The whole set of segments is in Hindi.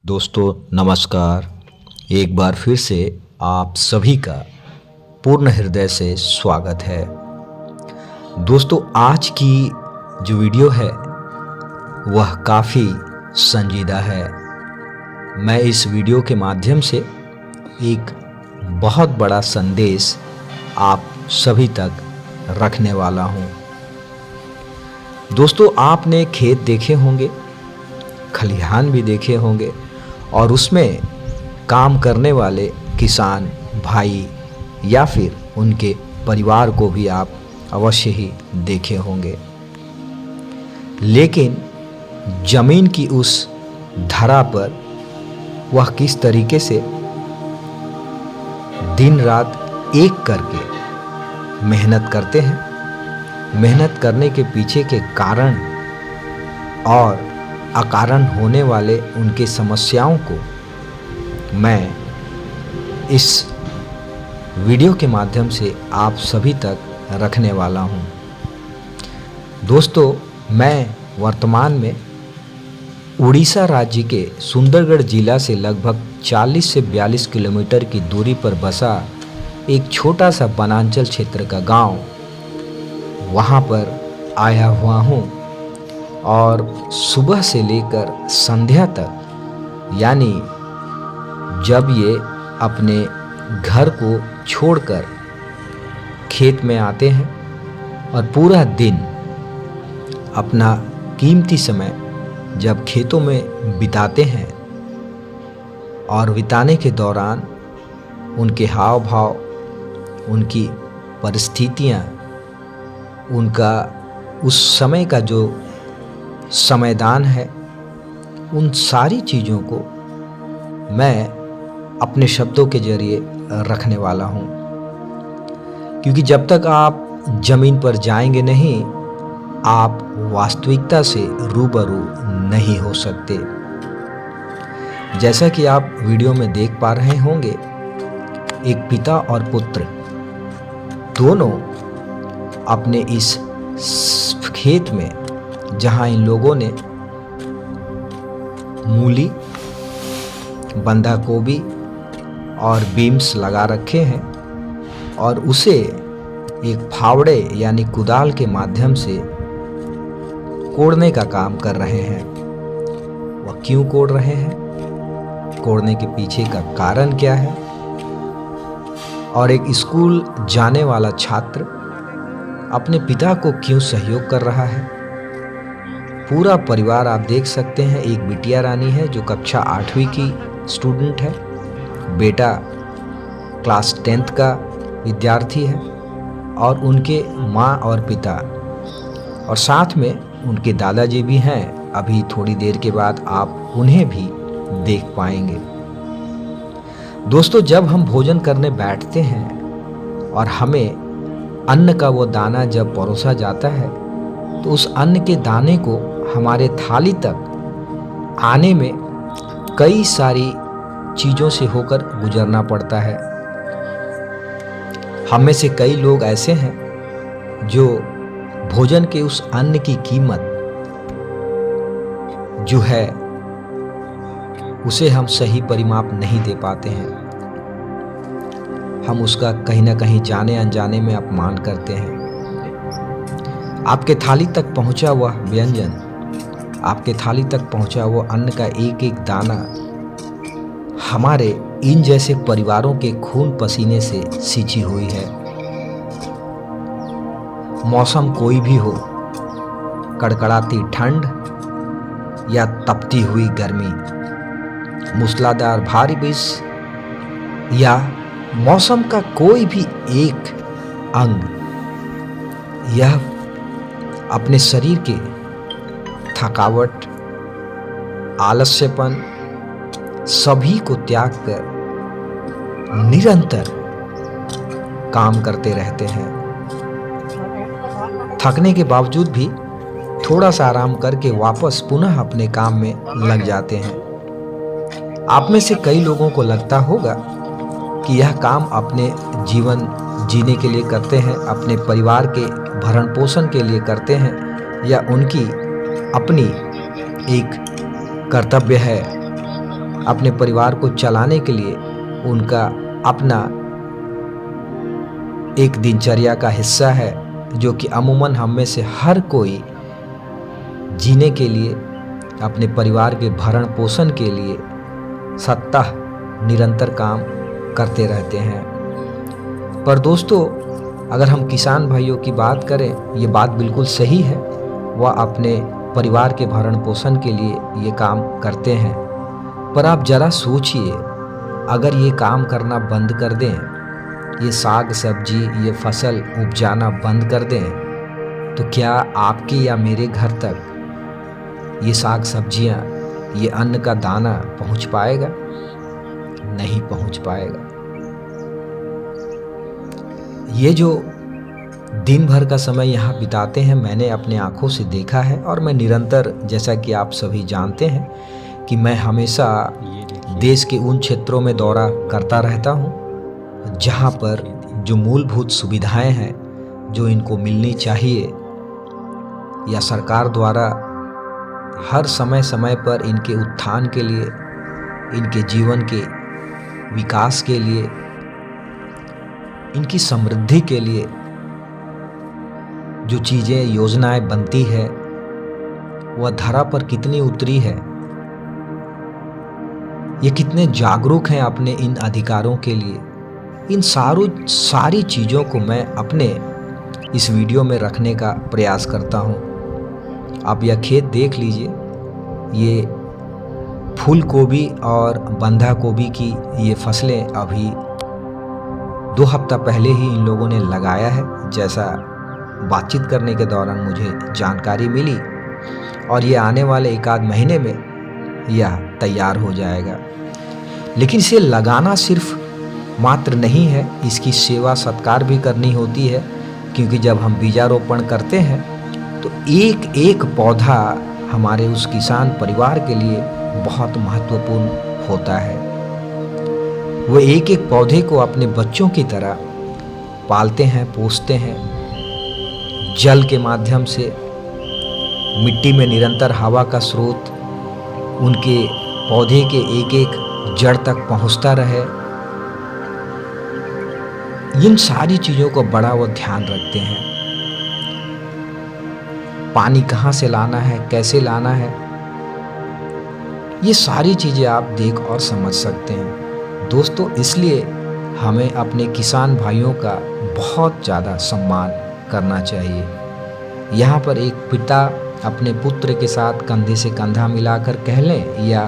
दोस्तों नमस्कार। एक बार फिर से आप सभी का पूर्ण हृदय से स्वागत है। दोस्तों आज की जो वीडियो है वह काफ़ी संजीदा है। मैं इस वीडियो के माध्यम से एक बहुत बड़ा संदेश आप सभी तक रखने वाला हूँ। दोस्तों आपने खेत देखे होंगे, खलिहान भी देखे होंगे और उसमें काम करने वाले किसान भाई या फिर उनके परिवार को भी आप अवश्य ही देखे होंगे। लेकिन जमीन की उस धरा पर वह किस तरीके से दिन रात एक करके मेहनत करते हैं, मेहनत करने के पीछे के कारण और अकारण होने वाले उनके समस्याओं को मैं इस वीडियो के माध्यम से आप सभी तक रखने वाला हूं। दोस्तों मैं वर्तमान में उड़ीसा राज्य के सुंदरगढ़ जिला से लगभग 40 से 42 किलोमीटर की दूरी पर बसा एक छोटा सा वनांचल क्षेत्र का गांव, वहां पर आया हुआ हूं और सुबह से लेकर संध्या तक, यानी जब ये अपने घर को छोड़कर खेत में आते हैं और पूरा दिन अपना कीमती समय जब खेतों में बिताते हैं और बिताने के दौरान उनके हाव भाव, उनकी परिस्थितियाँ, उनका उस समय का जो समयदान है, उन सारी चीज़ों को मैं अपने शब्दों के जरिए रखने वाला हूँ। क्योंकि जब तक आप ज़मीन पर जाएंगे नहीं, आप वास्तविकता से रूबरू नहीं हो सकते। जैसा कि आप वीडियो में देख पा रहे होंगे, एक पिता और पुत्र दोनों अपने इस खेत में, जहां इन लोगों ने मूली, बंधा गोभी और बीन्स लगा रखे हैं और उसे एक फावड़े यानी कुदाल के माध्यम से कोड़ने का काम कर रहे हैं। वह क्यों कोड़ रहे हैं, कोड़ने के पीछे का कारण क्या है, और एक स्कूल जाने वाला छात्र अपने पिता को क्यों सहयोग कर रहा है। पूरा परिवार आप देख सकते हैं। एक बिटिया रानी है जो कक्षा 8वीं की स्टूडेंट है, बेटा क्लास 10th का विद्यार्थी है और उनके माँ और पिता और साथ में उनके दादाजी भी हैं। अभी थोड़ी देर के बाद आप उन्हें भी देख पाएंगे। दोस्तों जब हम भोजन करने बैठते हैं और हमें अन्न का वो दाना जब परोसा जाता है, तो उस अन्न के दाने को हमारे थाली तक आने में कई सारी चीज़ों से होकर गुजरना पड़ता है। हम में से कई लोग ऐसे हैं जो भोजन के उस अन्न की कीमत जो है उसे हम सही परिमाप नहीं दे पाते हैं। हम उसका कहीं ना कहीं जाने अनजाने में अपमान करते हैं। आपके थाली तक पहुंचा हुआ व्यंजन, आपके थाली तक पहुंचा हुआ अन्न का एक एक दाना हमारे इन जैसे परिवारों के खून पसीने से सींची हुई है। मौसम कोई भी हो, कड़कड़ाती ठंड या तपती हुई गर्मी, मूसलाधार भारी बारिश या मौसम का कोई भी एक अंग, यह अपने शरीर के थकावट, आलस्यपन सभी को त्याग कर निरंतर काम करते रहते हैं। थकने के बावजूद भी थोड़ा सा आराम करके वापस पुनः अपने काम में लग जाते हैं। आप में से कई लोगों को लगता होगा कि यह काम अपने जीवन जीने के लिए करते हैं, अपने परिवार के भरण पोषण के लिए करते हैं, या उनकी अपनी एक कर्तव्य है अपने परिवार को चलाने के लिए उनका अपना एक दिनचर्या का हिस्सा है, जो कि अमूमन हम में से हर कोई जीने के लिए, अपने परिवार के भरण पोषण के लिए सतत निरंतर काम करते रहते हैं। पर दोस्तों, अगर हम किसान भाइयों की बात करें, ये बात बिल्कुल सही है, वह अपने परिवार के भरण पोषण के लिए ये काम करते हैं। पर आप जरा सोचिए, अगर ये काम करना बंद कर दें, ये साग सब्जी, ये फसल उपजाना बंद कर दें, तो क्या आपके या मेरे घर तक ये साग सब्जियां, ये अन्न का दाना पहुंच पाएगा? नहीं पहुंच पाएगा। ये जो दिन भर का समय यहाँ बिताते हैं, मैंने अपने आंखों से देखा है, और मैं निरंतर, जैसा कि आप सभी जानते हैं, कि मैं हमेशा देश के उन क्षेत्रों में दौरा करता रहता हूँ जहाँ पर जो मूलभूत सुविधाएं हैं, जो इनको मिलनी चाहिए, या सरकार द्वारा हर समय समय पर इनके उत्थान के लिए, इनके जीवन के विकास के लिए, इनकी समृद्धि के लिए जो चीज़ें, योजनाएं बनती है, वह धरा पर कितनी उतरी है, ये कितने जागरूक हैं अपने इन अधिकारों के लिए। इन सारी चीज़ों को मैं अपने इस वीडियो में रखने का प्रयास करता हूँ। आप यह खेत देख लीजिए, ये फूल गोभी और बंधा गोभी की ये फसलें अभी 2 हफ्ता पहले ही इन लोगों ने लगाया है, जैसा बातचीत करने के दौरान मुझे जानकारी मिली, और ये आने वाले 1 आध महीने में यह तैयार हो जाएगा। लेकिन इसे लगाना सिर्फ मात्र नहीं है, इसकी सेवा सत्कार भी करनी होती है, क्योंकि जब हम बीजारोपण करते हैं तो एक एक पौधा हमारे उस किसान परिवार के लिए बहुत महत्वपूर्ण होता है। वो एक एक पौधे को अपने बच्चों की तरह पालते हैं, पोसते हैं, जल के माध्यम से मिट्टी में निरंतर हवा का स्रोत उनके पौधे के एक एक जड़ तक पहुंचता रहे। इन सारी चीज़ों को बड़ा वो ध्यान रखते हैं। पानी कहाँ से लाना है, कैसे लाना है, ये सारी चीज़ें आप देख और समझ सकते हैं। दोस्तों, इसलिए हमें अपने किसान भाइयों का बहुत ज़्यादा सम्मान करना चाहिए। यहाँ पर एक पिता अपने पुत्र के साथ कंधे से कंधा मिलाकर कह लें, या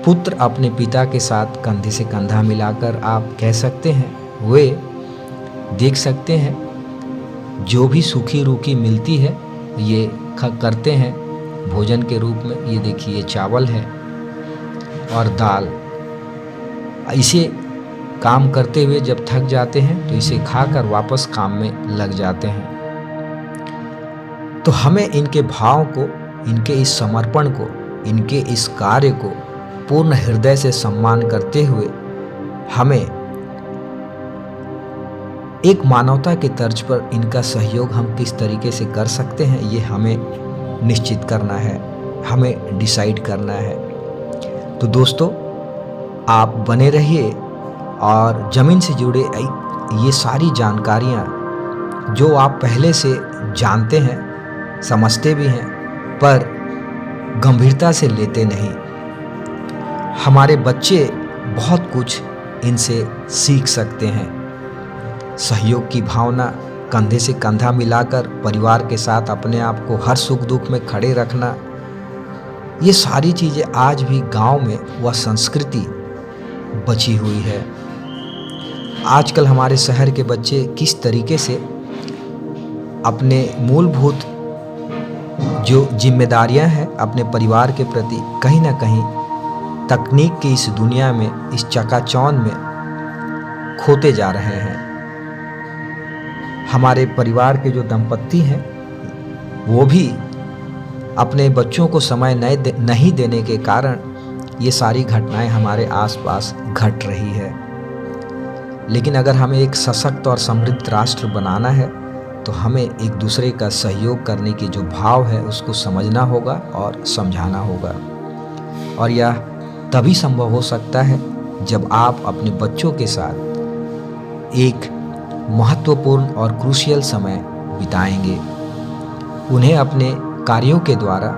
पुत्र अपने पिता के साथ कंधे से कंधा मिलाकर आप कह सकते हैं, वे देख सकते हैं जो भी सूखी रूखी मिलती है ये करते हैं भोजन के रूप में। ये देखिए, चावल है और दाल। इसे काम करते हुए जब थक जाते हैं तो इसे खाकर वापस काम में लग जाते हैं। तो हमें इनके भाव को, इनके इस समर्पण को, इनके इस कार्य को पूर्ण हृदय से सम्मान करते हुए हमें एक मानवता के तर्ज पर इनका सहयोग हम किस तरीके से कर सकते हैं, ये हमें निश्चित करना है, हमें डिसाइड करना है। तो दोस्तों, आप बने रहिए और ज़मीन से जुड़े ये सारी जानकारियाँ जो आप पहले से जानते हैं, समझते भी हैं, पर गंभीरता से लेते नहीं। हमारे बच्चे बहुत कुछ इनसे सीख सकते हैं। सहयोग की भावना, कंधे से कंधा मिलाकर परिवार के साथ अपने आप को हर सुख दुख में खड़े रखना, ये सारी चीज़ें आज भी गांव में वह संस्कृति बची हुई है। आजकल हमारे शहर के बच्चे किस तरीके से अपने मूलभूत जो जिम्मेदारियां हैं अपने परिवार के प्रति, कहीं ना कहीं तकनीक की इस दुनिया में, इस चकाचौंध में खोते जा रहे हैं। हमारे परिवार के जो दंपत्ति हैं वो भी अपने बच्चों को समय नहीं देने के कारण ये सारी घटनाएं हमारे आसपास घट रही है। लेकिन अगर हमें एक सशक्त और समृद्ध राष्ट्र बनाना है तो हमें एक दूसरे का सहयोग करने की जो भाव है उसको समझना होगा और समझाना होगा। और यह तभी संभव हो सकता है जब आप अपने बच्चों के साथ एक महत्वपूर्ण और क्रूशियल समय बिताएंगे। उन्हें अपने कार्यों के द्वारा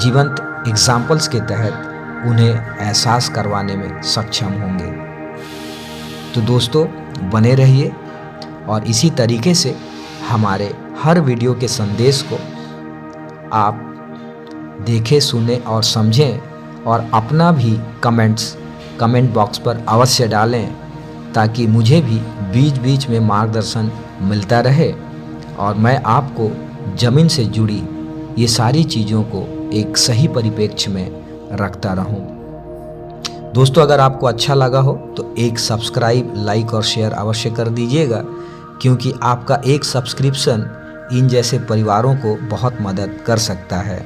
जीवंत एग्जाम्पल्स के तहत उन्हें एहसास करवाने में सक्षम होंगे। तो दोस्तों, बने रहिए और इसी तरीके से हमारे हर वीडियो के संदेश को आप देखें, सुने और समझें और अपना भी कमेंट बॉक्स पर अवश्य डालें, ताकि मुझे भी बीच बीच में मार्गदर्शन मिलता रहे और मैं आपको ज़मीन से जुड़ी ये सारी चीज़ों को एक सही परिप्रेक्ष्य में रखता रहूं। दोस्तों, अगर आपको अच्छा लगा हो तो एक सब्सक्राइब, लाइक और शेयर अवश्य कर दीजिएगा, क्योंकि आपका एक सब्सक्रिप्शन इन जैसे परिवारों को बहुत मदद कर सकता है।